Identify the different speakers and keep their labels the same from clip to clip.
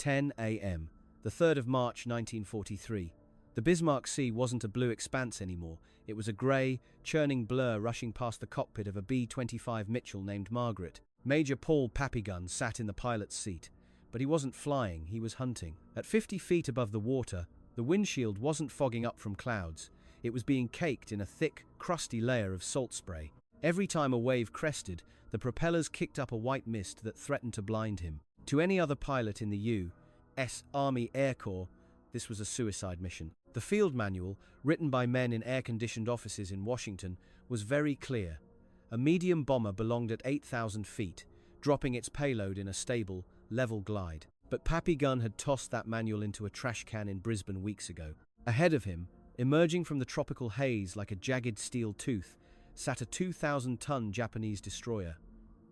Speaker 1: 10 a.m., the 3rd of March 1943. The Bismarck Sea wasn't a blue expanse anymore. It was a grey, churning blur rushing past the cockpit of a B-25 Mitchell named Margaret. Major Paul Papygun sat in the pilot's seat. But he wasn't flying, he was hunting. At 50 feet above the water, the windshield wasn't fogging up from clouds. It was being caked in a thick, crusty layer of salt spray. Every time a wave crested, the propellers kicked up a white mist that threatened to blind him. To any other pilot in the U.S. Army Air Corps, this was a suicide mission. The field manual, written by men in air-conditioned offices in Washington, was very clear. A medium bomber belonged at 8,000 feet, dropping its payload in a stable, level glide. But Papygun had tossed that manual into a trash can in Brisbane weeks ago. Ahead of him, emerging from the tropical haze like a jagged steel tooth, sat a 2,000-ton Japanese destroyer.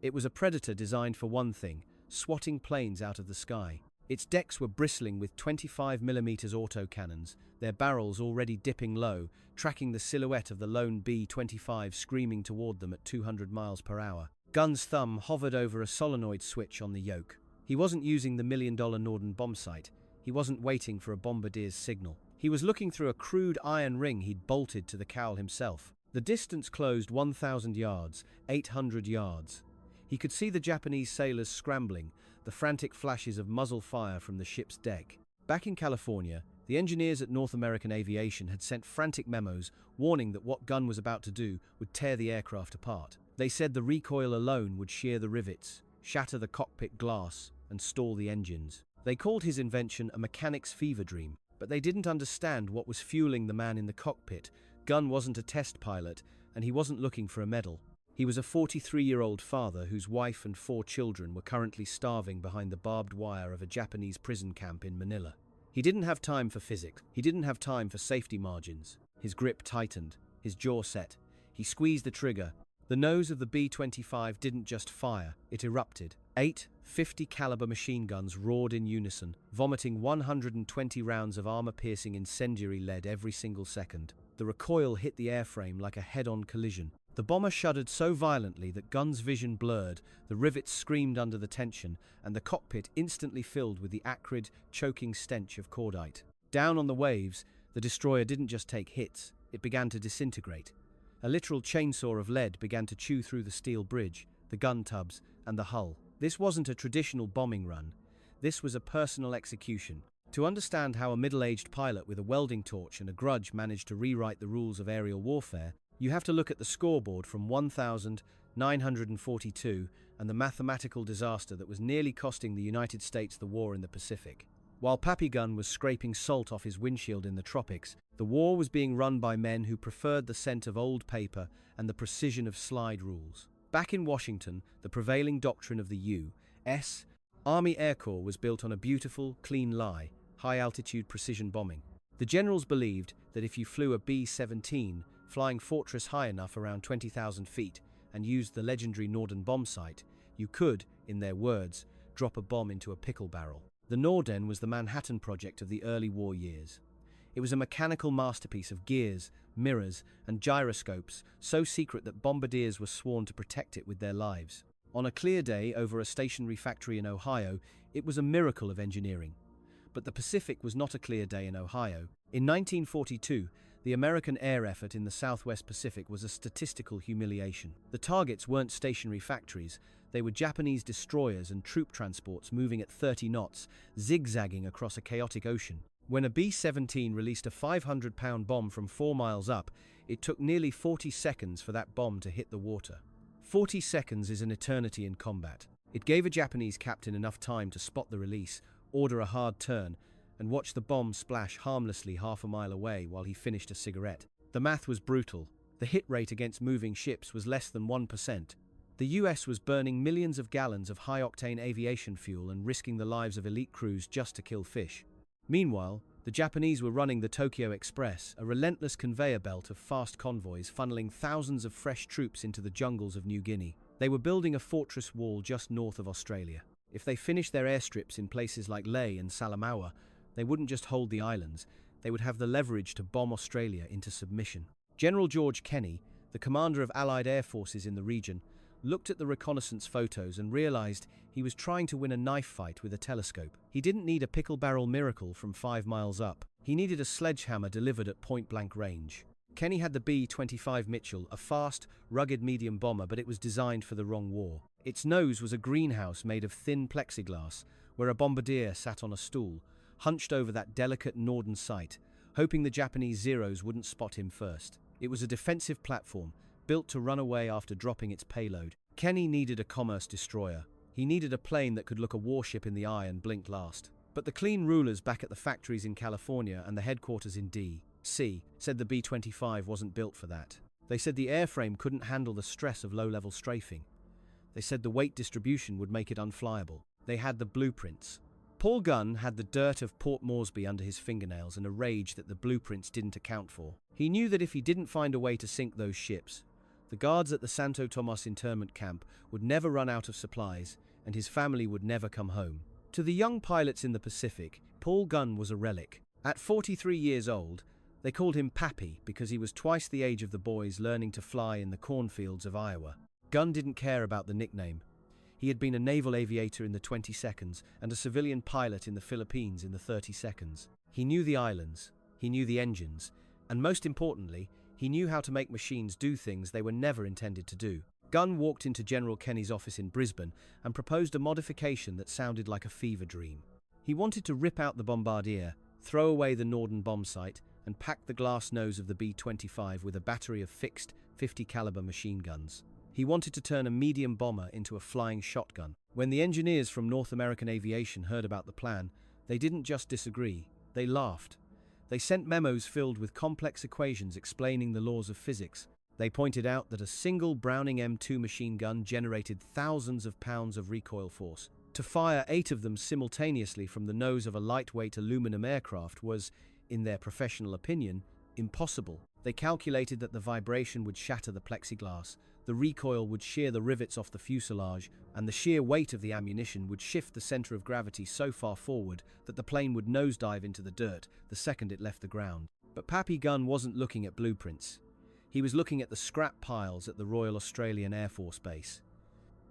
Speaker 1: It was a Predator designed for one thing: swatting planes out of the sky. Its decks were bristling with 25mm autocannons, their barrels already dipping low, tracking the silhouette of the lone B-25 screaming toward them at 200 miles per hour. Gunn's thumb hovered over a solenoid switch on the yoke. He wasn't using the $1 million Norden bomb sight. He wasn't waiting for a bombardier's signal. He was looking through a crude iron ring he'd bolted to the cowl himself. The distance closed 1,000 yards, 800 yards. He could see the Japanese sailors scrambling, the frantic flashes of muzzle fire from the ship's deck. Back in California, the engineers at North American Aviation had sent frantic memos warning that what Gunn was about to do would tear the aircraft apart. They said the recoil alone would shear the rivets, shatter the cockpit glass, and stall the engines. They called his invention a mechanic's fever dream, but they didn't understand what was fueling the man in the cockpit. Gunn wasn't a test pilot, and he wasn't looking for a medal. He was a 43-year-old father whose wife and 4 children were currently starving behind the barbed wire of a Japanese prison camp in Manila. He didn't have time for physics. He didn't have time for safety margins. His grip tightened, his jaw set. He squeezed the trigger. The nose of the B-25 didn't just fire, it erupted. 8 .50 caliber machine guns roared in unison, vomiting 120 rounds of armor-piercing incendiary lead every single second. The recoil hit the airframe like a head-on collision. The bomber shuddered so violently that Gunn's vision blurred, the rivets screamed under the tension, and the cockpit instantly filled with the acrid, choking stench of cordite. Down on the waves, the destroyer didn't just take hits, it began to disintegrate. A literal chainsaw of lead began to chew through the steel bridge, the gun tubs, and the hull. This wasn't a traditional bombing run. This was a personal execution. To understand how a middle-aged pilot with a welding torch and a grudge managed to rewrite the rules of aerial warfare, you have to look at the scoreboard from 1942 and the mathematical disaster that was nearly costing the United States the war in the Pacific. While Papygun was scraping salt off his windshield in the tropics, the war was being run by men who preferred the scent of old paper and the precision of slide rules. Back in Washington, the prevailing doctrine of the U.S. Army Air Corps was built on a beautiful, clean lie: high-altitude precision bombing. The generals believed that if you flew a B-17, flying Fortress high enough around 20,000 feet, and used the legendary Norden bomb sight, you could, in their words, drop a bomb into a pickle barrel. The Norden was the Manhattan Project of the early war years. It was a mechanical masterpiece of gears, mirrors, and gyroscopes, so secret that bombardiers were sworn to protect it with their lives. On a clear day over a stationary factory in Ohio, it was a miracle of engineering. But the Pacific was not a clear day in Ohio. In 1942, the American air effort in the Southwest Pacific was a statistical humiliation. The targets weren't stationary factories, they were Japanese destroyers and troop transports moving at 30 knots, zigzagging across a chaotic ocean. When a B-17 released a 500-pound bomb from 4 miles up, it took nearly 40 seconds for that bomb to hit the water. 40 seconds is an eternity in combat. It gave a Japanese captain enough time to spot the release, order a hard turn, and watch the bomb splash harmlessly half a mile away while he finished a cigarette. The math was brutal. The hit rate against moving ships was less than 1%. The US was burning millions of gallons of high-octane aviation fuel and risking the lives of elite crews just to kill fish. Meanwhile, the Japanese were running the Tokyo Express, a relentless conveyor belt of fast convoys funneling thousands of fresh troops into the jungles of New Guinea. They were building a fortress wall just north of Australia. If they finished their airstrips in places like Lae and Salamaua, they wouldn't just hold the islands, they would have the leverage to bomb Australia into submission. General George Kenney, the commander of Allied air forces in the region, looked at the reconnaissance photos and realized he was trying to win a knife fight with a telescope. He didn't need a pickle barrel miracle from 5 miles up. He needed a sledgehammer delivered at point-blank range. Kenny had the B-25 Mitchell, a fast, rugged medium bomber, but it was designed for the wrong war. Its nose was a greenhouse made of thin plexiglass, where a bombardier sat on a stool, hunched over that delicate northern sight, hoping the Japanese Zeros wouldn't spot him first. It was a defensive platform, built to run away after dropping its payload. Kenny needed a commerce destroyer. He needed a plane that could look a warship in the eye and blink last. But the clean rulers back at the factories in California and the headquarters in D.C. said the B-25 wasn't built for that. They said the airframe couldn't handle the stress of low-level strafing. They said the weight distribution would make it unflyable. They had the blueprints. Paul Gunn had the dirt of Port Moresby under his fingernails and a rage that the blueprints didn't account for. He knew that if he didn't find a way to sink those ships, the guards at the Santo Tomas internment camp would never run out of supplies and his family would never come home. To the young pilots in the Pacific, Paul Gunn was a relic. At 43 years old, they called him Pappy because he was twice the age of the boys learning to fly in the cornfields of Iowa. Gunn didn't care about the nickname. He had been a naval aviator in the 22nds and a civilian pilot in the Philippines in the 32nds. He knew the islands, he knew the engines, and most importantly, he knew how to make machines do things they were never intended to do. Gunn walked into General Kenny's office in Brisbane and proposed a modification that sounded like a fever dream. He wanted to rip out the bombardier, throw away the Norden bomb sight, and pack the glass nose of the B-25 with a battery of fixed 50 caliber machine guns. He wanted to turn a medium bomber into a flying shotgun. When the engineers from North American Aviation heard about the plan, they didn't just disagree, they laughed. They sent memos filled with complex equations explaining the laws of physics. They pointed out that a single Browning M2 machine gun generated thousands of pounds of recoil force. To fire 8 of them simultaneously from the nose of a lightweight aluminum aircraft was, in their professional opinion, impossible. They calculated that the vibration would shatter the plexiglass, the recoil would shear the rivets off the fuselage, and the sheer weight of the ammunition would shift the center of gravity so far forward that the plane would nosedive into the dirt the second it left the ground. But Pappy Gunn wasn't looking at blueprints. He was looking at the scrap piles at the Royal Australian Air Force Base.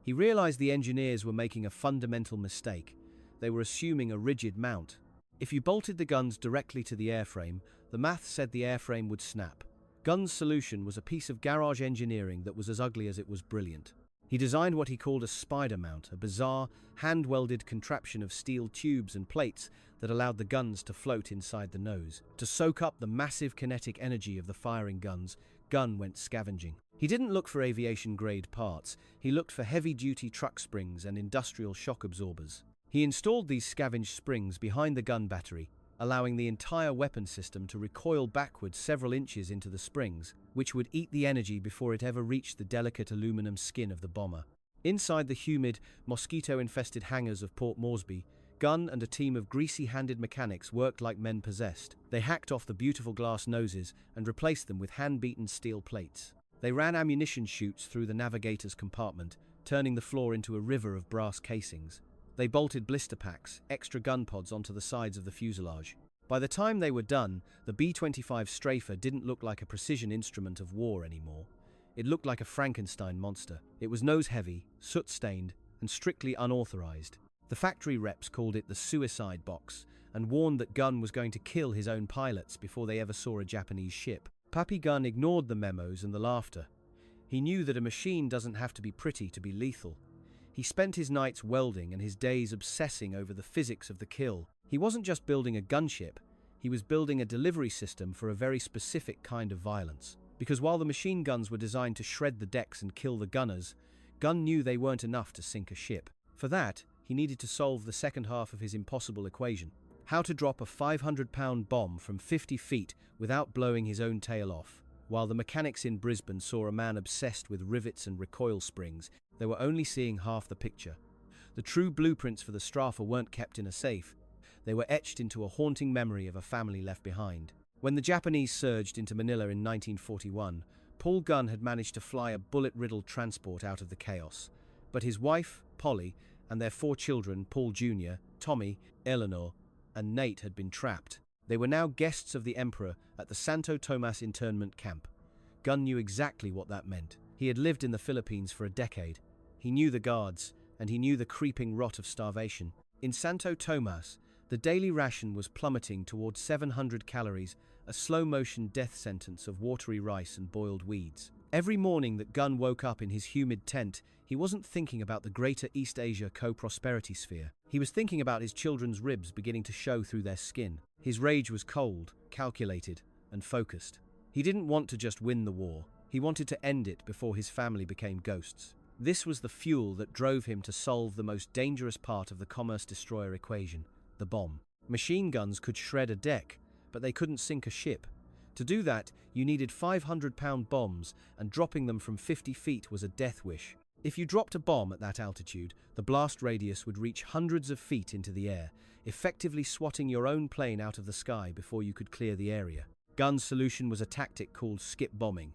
Speaker 1: He realized the engineers were making a fundamental mistake. They were assuming a rigid mount. If you bolted the guns directly to the airframe, the math said the airframe would snap. Gunn's solution was a piece of garage engineering that was as ugly as it was brilliant. He designed what he called a spider mount, a bizarre, hand-welded contraption of steel tubes and plates that allowed the guns to float inside the nose. To soak up the massive kinetic energy of the firing guns, Gunn went scavenging. He didn't look for aviation-grade parts. He looked for heavy-duty truck springs and industrial shock absorbers. He installed these scavenged springs behind the gun battery, allowing the entire weapon system to recoil backwards several inches into the springs, which would eat the energy before it ever reached the delicate aluminum skin of the bomber. Inside the humid, mosquito-infested hangars of Port Moresby, Gunn and a team of greasy-handed mechanics worked like men possessed. They hacked off the beautiful glass noses and replaced them with hand-beaten steel plates. They ran ammunition chutes through the navigator's compartment, turning the floor into a river of brass casings. They bolted blister packs, extra gun pods onto the sides of the fuselage. By the time they were done, the B-25 strafer didn't look like a precision instrument of war anymore. It looked like a Frankenstein monster. It was nose-heavy, soot-stained, and strictly unauthorized. The factory reps called it the suicide box and warned that Gunn was going to kill his own pilots before they ever saw a Japanese ship. Pappy Gunn ignored the memos and the laughter. He knew that a machine doesn't have to be pretty to be lethal. He spent his nights welding and his days obsessing over the physics of the kill. He wasn't just building a gunship, he was building a delivery system for a very specific kind of violence. Because while the machine guns were designed to shred the decks and kill the gunners, Gunn knew they weren't enough to sink a ship. For that, he needed to solve the second half of his impossible equation. How to drop a 500-pound bomb from 50 feet without blowing his own tail off. While the mechanics in Brisbane saw a man obsessed with rivets and recoil springs, they were only seeing half the picture. The true blueprints for the Strafer weren't kept in a safe. They were etched into a haunting memory of a family left behind. When the Japanese surged into Manila in 1941, Paul Gunn had managed to fly a bullet-riddled transport out of the chaos. But his wife, Polly, and their 4 children, Paul Jr., Tommy, Eleanor, and Nate, had been trapped. They were now guests of the Emperor at the Santo Tomas internment camp. Gunn knew exactly what that meant. He had lived in the Philippines for a decade. He knew the guards, and he knew the creeping rot of starvation. In Santo Tomas, the daily ration was plummeting towards 700 calories, a slow-motion death sentence of watery rice and boiled weeds. Every morning that Gunn woke up in his humid tent, he wasn't thinking about the greater East Asia co-prosperity sphere. He was thinking about his children's ribs beginning to show through their skin. His rage was cold, calculated, and focused. He didn't want to just win the war. He wanted to end it before his family became ghosts. This was the fuel that drove him to solve the most dangerous part of the commerce destroyer equation, the bomb. Machine guns could shred a deck, but they couldn't sink a ship. To do that, you needed 500-pound bombs, and dropping them from 50 feet was a death wish. If you dropped a bomb at that altitude, the blast radius would reach hundreds of feet into the air, effectively swatting your own plane out of the sky before you could clear the area. Gunn's solution was a tactic called skip bombing.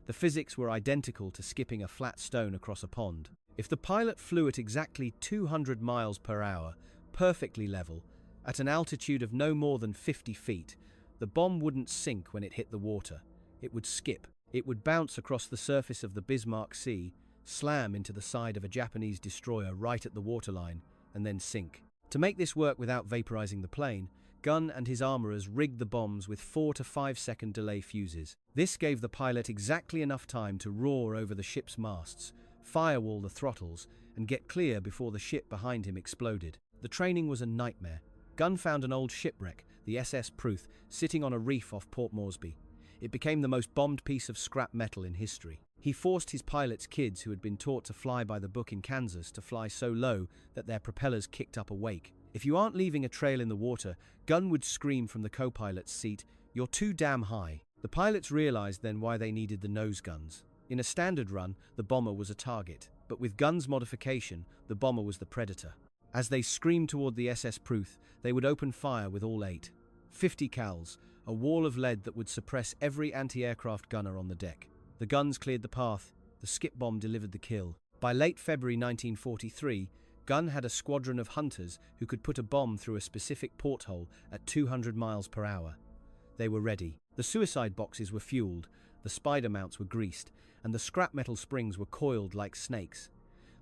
Speaker 1: The physics were identical to skipping a flat stone across a pond. If the pilot flew at exactly 200 miles per hour, perfectly level, at an altitude of no more than 50 feet, the bomb wouldn't sink when it hit the water. It would skip. It would bounce across the surface of the Bismarck Sea, slam into the side of a Japanese destroyer right at the waterline, and then sink. To make this work without vaporizing the plane, Gunn and his armorers rigged the bombs with 4 to 5 second delay fuses. This gave the pilot exactly enough time to roar over the ship's masts, firewall the throttles, and get clear before the ship behind him exploded. The training was a nightmare. Gunn found an old shipwreck, the SS Pruth, sitting on a reef off Port Moresby. It became the most bombed piece of scrap metal in history. He forced his pilots' kids who had been taught to fly by the book in Kansas to fly so low that their propellers kicked up a wake. If you aren't leaving a trail in the water, Gunn would scream from the co-pilot's seat, "You're too damn high." The pilots realized then why they needed the nose guns. In a standard run, the bomber was a target, but with Gunn's modification, the bomber was the predator. As they screamed toward the SS Pruth, they would open fire with all 8. 50 cals, a wall of lead that would suppress every anti-aircraft gunner on the deck. The guns cleared the path, the skip bomb delivered the kill. By late February 1943, Gunn had a squadron of hunters who could put a bomb through a specific porthole at 200 miles per hour. They were ready. The suicide boxes were fueled, the spider mounts were greased, and the scrap metal springs were coiled like snakes.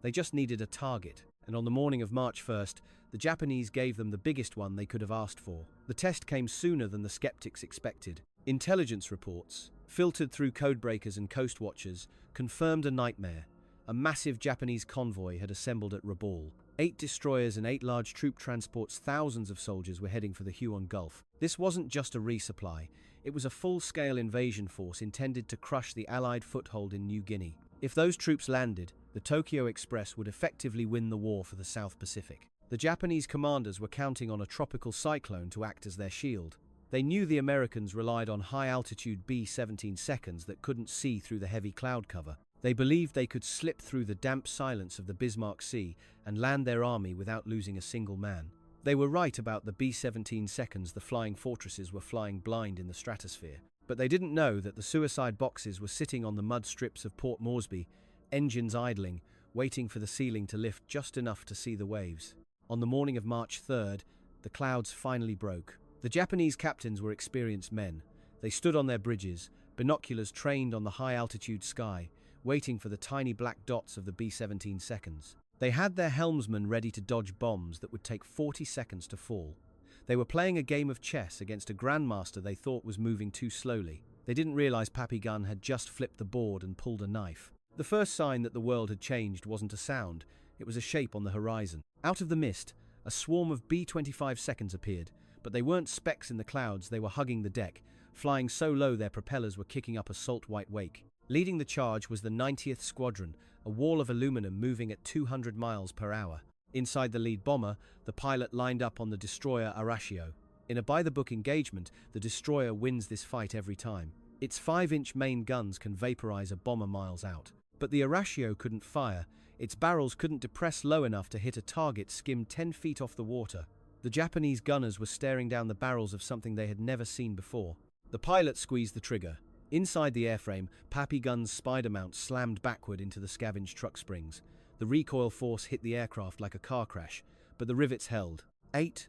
Speaker 1: They just needed a target, and on the morning of March 1st, the Japanese gave them the biggest one they could have asked for. The test came sooner than the skeptics expected. Intelligence reports, filtered through codebreakers and coast watchers, confirmed a nightmare. A massive Japanese convoy had assembled at Rabaul. 8 destroyers and 8 large troop transports, thousands of soldiers were heading for the Huon Gulf. This wasn't just a resupply, it was a full-scale invasion force intended to crush the Allied foothold in New Guinea. If those troops landed, the Tokyo Express would effectively win the war for the South Pacific. The Japanese commanders were counting on a tropical cyclone to act as their shield. They knew the Americans relied on high-altitude B-17 seconds that couldn't see through the heavy cloud cover. They believed they could slip through the damp silence of the Bismarck Sea and land their army without losing a single man. They were right about the B-17 seconds. The flying fortresses were flying blind in the stratosphere. But they didn't know that the suicide boxes were sitting on the mud strips of Port Moresby, engines idling, waiting for the ceiling to lift just enough to see the waves. On the morning of March 3rd, the clouds finally broke. The Japanese captains were experienced men. They stood on their bridges, binoculars trained on the high-altitude sky, waiting for the tiny black dots of the B-17 seconds. They had their helmsmen ready to dodge bombs that would take 40 seconds to fall. They were playing a game of chess against a grandmaster they thought was moving too slowly. They didn't realize Pappy Gunn had just flipped the board and pulled a knife. The first sign that the world had changed wasn't a sound, it was a shape on the horizon. Out of the mist, a swarm of B-25 seconds appeared, but they weren't specks in the clouds, they were hugging the deck, flying so low their propellers were kicking up a salt-white wake. Leading the charge was the 90th Squadron, a wall of aluminum moving at 200 miles per hour. Inside the lead bomber, the pilot lined up on the destroyer Arashio. In a by-the-book engagement, the destroyer wins this fight every time. Its 5-inch main guns can vaporize a bomber miles out. But the Arashio couldn't fire. Its barrels couldn't depress low enough to hit a target skimmed 10 feet off the water. The Japanese gunners were staring down the barrels of something they had never seen before. The pilot squeezed the trigger. Inside the airframe, Pappy Gunn's spider mount slammed backward into the scavenged truck springs. The recoil force hit the aircraft like a car crash, but the rivets held. 8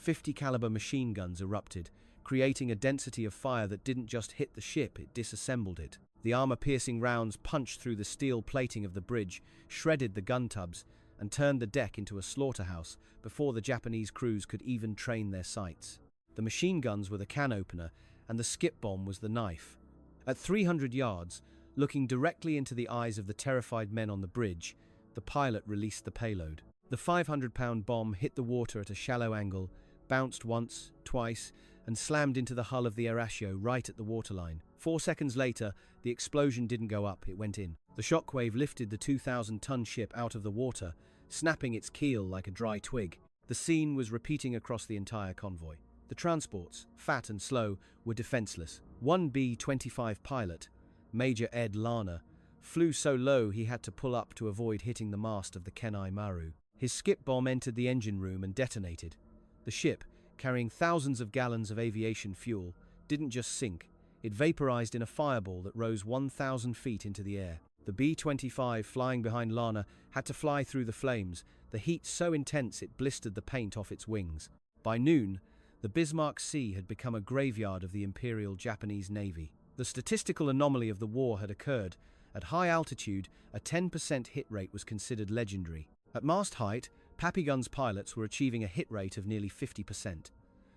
Speaker 1: 50-caliber machine guns erupted, creating a density of fire that didn't just hit the ship, it disassembled it. The armor-piercing rounds punched through the steel plating of the bridge, shredded the gun tubs, and turned the deck into a slaughterhouse before the Japanese crews could even train their sights. The machine guns were the can opener, and the skip bomb was the knife. At 300 yards, looking directly into the eyes of the terrified men on the bridge, the pilot released the payload. The 500-pound bomb hit the water at a shallow angle, bounced once, twice, and slammed into the hull of the Arashio right at the waterline. 4 seconds later, the explosion didn't go up, it went in. The shockwave lifted the 2,000-ton ship out of the water, snapping its keel like a dry twig. The scene was repeating across the entire convoy. The transports, fat and slow, were defenseless. One B-25 pilot, Major Ed Lana, flew so low he had to pull up to avoid hitting the mast of the Kenai Maru. His skip bomb entered the engine room and detonated. The ship, carrying thousands of gallons of aviation fuel, didn't just sink, it vaporized in a fireball that rose 1,000 feet into the air. The B-25 flying behind Lana had to fly through the flames, the heat so intense it blistered the paint off its wings. By noon, the Bismarck Sea had become a graveyard of the Imperial Japanese Navy. The statistical anomaly of the war had occurred. At high altitude, a 10% hit rate was considered legendary. At mast height, Papillon's pilots were achieving a hit rate of nearly 50%.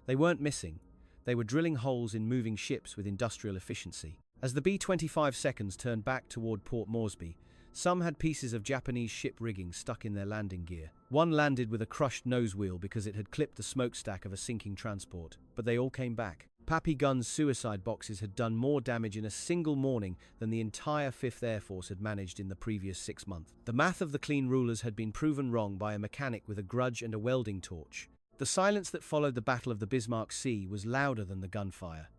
Speaker 1: They weren't missing. They were drilling holes in moving ships with industrial efficiency. As the B-25 seconds turned back toward Port Moresby, some had pieces of Japanese ship rigging stuck in their landing gear. One landed with a crushed nose wheel because it had clipped the smokestack of a sinking transport, but they all came back. Papillon's suicide boxes had done more damage in a single morning than the entire 5th Air Force had managed in the previous 6 months. The math of the clean rulers had been proven wrong by a mechanic with a grudge and a welding torch. The silence that followed the Battle of the Bismarck Sea was louder than the gunfire.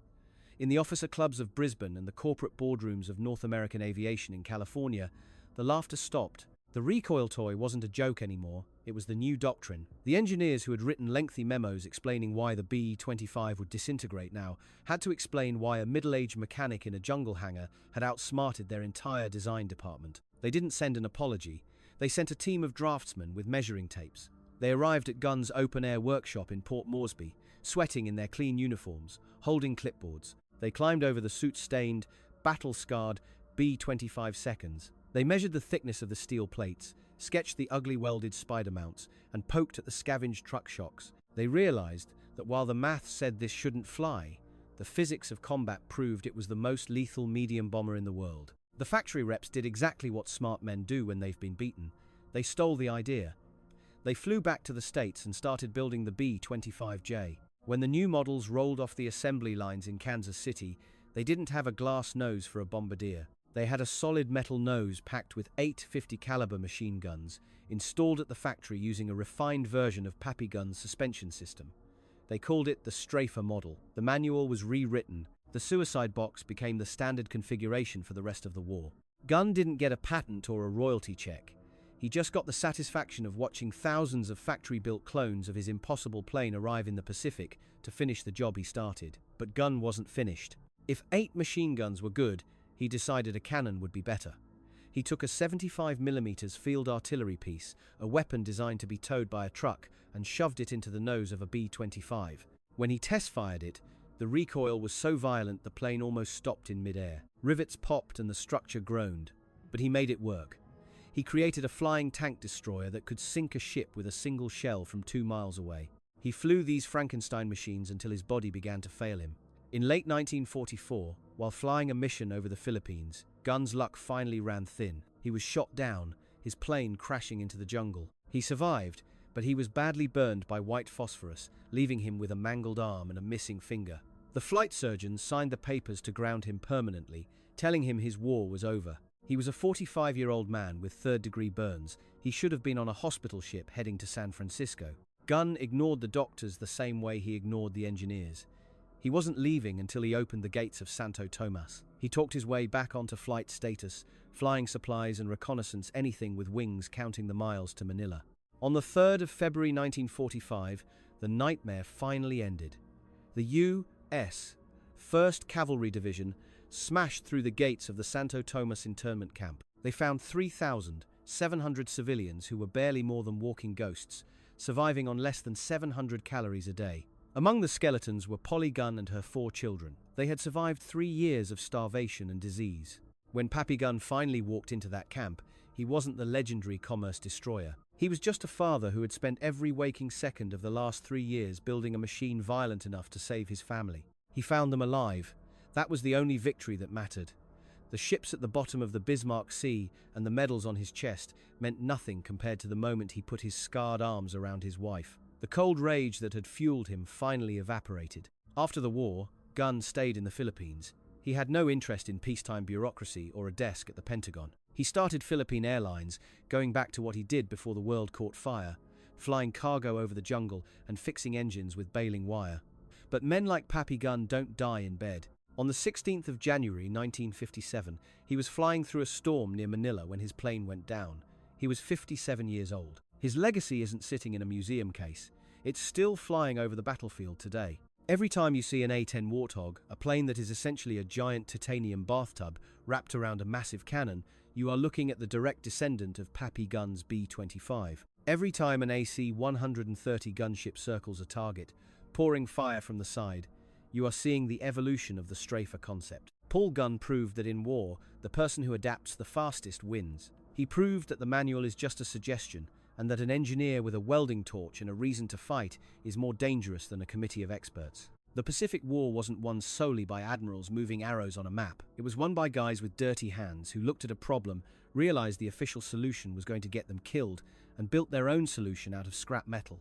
Speaker 1: In the officer clubs of Brisbane and the corporate boardrooms of North American Aviation in California, the laughter stopped. The recoil toy wasn't a joke anymore, it was the new doctrine. The engineers who had written lengthy memos explaining why the B-25 would disintegrate now had to explain why a middle-aged mechanic in a jungle hangar had outsmarted their entire design department. They didn't send an apology, they sent a team of draftsmen with measuring tapes. They arrived at Gunn's open-air workshop in Port Moresby, sweating in their clean uniforms, holding clipboards. They climbed over the soot-stained, battle-scarred B-25 seconds. They measured the thickness of the steel plates, sketched the ugly welded spider mounts, and poked at the scavenged truck shocks. They realized that while the math said this shouldn't fly, the physics of combat proved it was the most lethal medium bomber in the world. The factory reps did exactly what smart men do when they've been beaten. They stole the idea. They flew back to the States and started building the B-25J. When the new models rolled off the assembly lines in Kansas City, they didn't have a glass nose for a bombardier. They had a solid metal nose packed with 8 .50 caliber machine guns, installed at the factory using a refined version of Papillon's suspension system. They called it the Strafer model. The manual was rewritten. The suicide box became the standard configuration for the rest of the war. Gunn didn't get a patent or a royalty check. He just got the satisfaction of watching thousands of factory-built clones of his impossible plane arrive in the Pacific to finish the job he started. But Gunn wasn't finished. If 8 machine guns were good, he decided a cannon would be better. He took a 75mm field artillery piece, a weapon designed to be towed by a truck, and shoved it into the nose of a B-25. When he test-fired it, the recoil was so violent the plane almost stopped in mid-air. Rivets popped and the structure groaned, but he made it work. He created a flying tank destroyer that could sink a ship with a single shell from 2 miles away. He flew these Frankenstein machines until his body began to fail him. In late 1944, while flying a mission over the Philippines, Gunn's luck finally ran thin. He was shot down, his plane crashing into the jungle. He survived, but he was badly burned by white phosphorus, leaving him with a mangled arm and a missing finger. The flight surgeons signed the papers to ground him permanently, telling him his war was over. He was a 45-year-old man with third-degree burns. He should have been on a hospital ship heading to San Francisco. Gunn ignored the doctors the same way he ignored the engineers. He wasn't leaving until he opened the gates of Santo Tomas. He talked his way back onto flight status, flying supplies and reconnaissance, anything with wings counting the miles to Manila. On the 3rd of February 1945, the nightmare finally ended. The U.S. 1st Cavalry Division smashed through the gates of the Santo Tomas internment camp. They found 3,700 civilians who were barely more than walking ghosts, surviving on less than 700 calories a day. Among the skeletons were Polygun and her 4 children. They had survived 3 years of starvation and disease. When Pappygun finally walked into that camp, he wasn't the legendary commerce destroyer. He was just a father who had spent every waking second of the last 3 years building a machine violent enough to save his family. He found them alive. That was the only victory that mattered. The ships at the bottom of the Bismarck Sea and the medals on his chest meant nothing compared to the moment he put his scarred arms around his wife. The cold rage that had fueled him finally evaporated. After the war, Gunn stayed in the Philippines. He had no interest in peacetime bureaucracy or a desk at the Pentagon. He started Philippine Airlines, going back to what he did before the world caught fire, flying cargo over the jungle and fixing engines with baling wire. But men like Pappygun don't die in bed. On the 16th of January 1957, he was flying through a storm near Manila when his plane went down. He was 57 years old. His legacy isn't sitting in a museum case. It's still flying over the battlefield today. Every time you see an A-10 Warthog, a plane that is essentially a giant titanium bathtub wrapped around a massive cannon, you are looking at the direct descendant of Pappygun's B-25. Every time an AC-130 gunship circles a target, pouring fire from the side, you are seeing the evolution of the strafer concept. Paul Gunn proved that in war, the person who adapts the fastest wins. He proved that the manual is just a suggestion, and that an engineer with a welding torch and a reason to fight is more dangerous than a committee of experts. The Pacific War wasn't won solely by admirals moving arrows on a map. It was won by guys with dirty hands who looked at a problem, realized the official solution was going to get them killed, and built their own solution out of scrap metal.